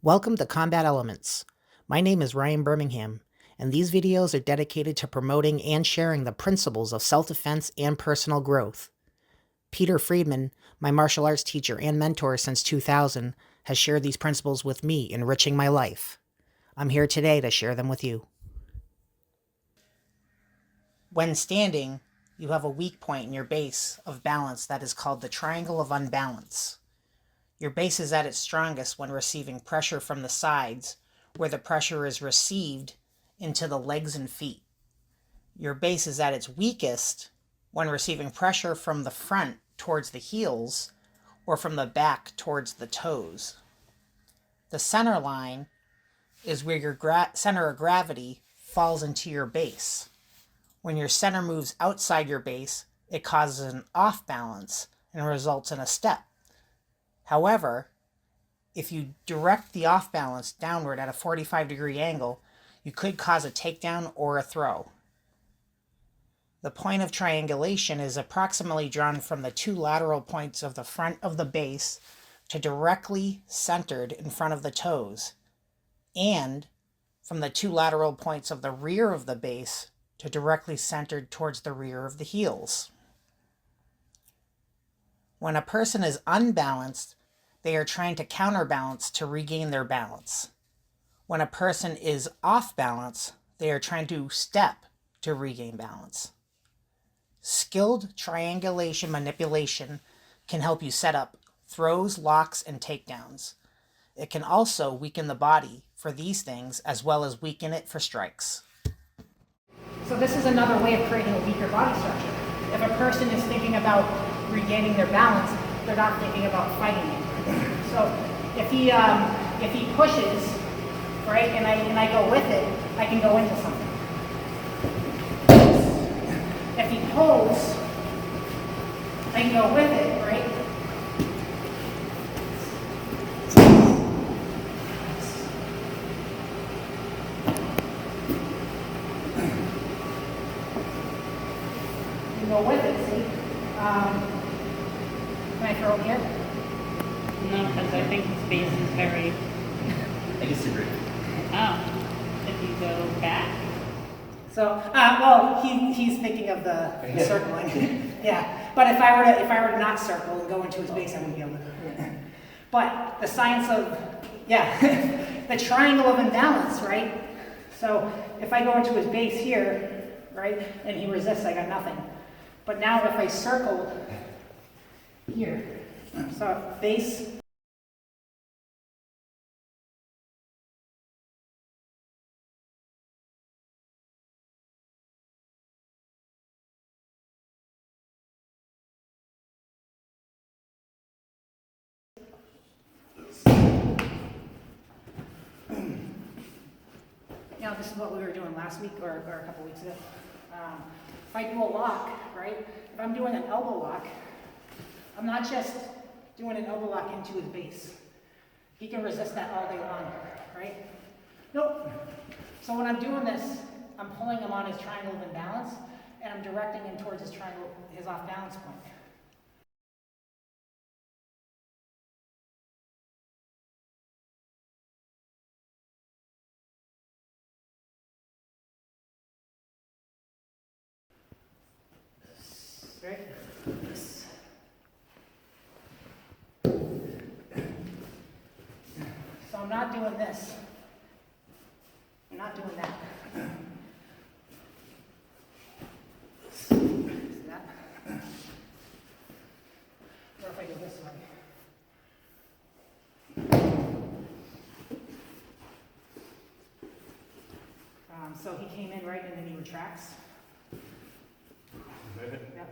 Welcome to Combat Elements. My name is Ryan Birmingham, and these videos are dedicated to promoting and sharing the principles of self-defense and personal growth. Peter Friedman, my martial arts teacher and mentor since 2000, has shared these principles with me, enriching my life. I'm here today to share them with you. When standing, you have a weak point in your base of balance that is called the triangle of unbalance. Your base is at its strongest when receiving pressure from the sides, where the pressure is received into the legs and feet. Your base is at its weakest when receiving pressure from the front towards the heels or from the back towards the toes. The center line is where your center of gravity falls into your base. When your center moves outside your base, it causes an off balance and results in a step. However, if you direct the off balance downward at a 45-degree angle, you could cause a takedown or a throw. The point of triangulation is approximately drawn from the two lateral points of the front of the base to directly centered in front of the toes, and from the two lateral points of the rear of the base to directly centered towards the rear of the heels. When a person is unbalanced, they are trying to counterbalance to regain their balance. When a person is off balance, they are trying to step to regain balance. Skilled triangulation manipulation can help you set up throws, locks, and takedowns. It can also weaken the body for these things as well as weaken it for strikes. So this is another way of creating a weaker body structure. If a person is thinking about regaining their balance, they're not thinking about fighting it. So if he pushes, right, and I go with it, I can go into something. If he pulls, I can go with it, right? You can go with it, see? Can I throw it here? No, because I think his base is very... I disagree. Oh, if you go back? So, well, he's thinking of the circling. Yeah, but if I were to not circle and go into his base, I wouldn't be able to do it. But the science of, the triangle of imbalance, right? So if I go into his base here, right, and he resists, I got nothing. But now if I circle here, so base. Now this is what we were doing last week or a couple weeks ago. If I do a lock, right, if I'm doing an elbow lock, I'm not just doing an elbow lock into his base. He can resist that all day long, right? Nope. So when I'm doing this, I'm pulling him on his triangle of imbalance, and I'm directing him towards his triangle, his off balance point. Right? So I'm not doing this. I'm not doing that. See that? Or if I go this way. So he came in right and then he retracts. Yep.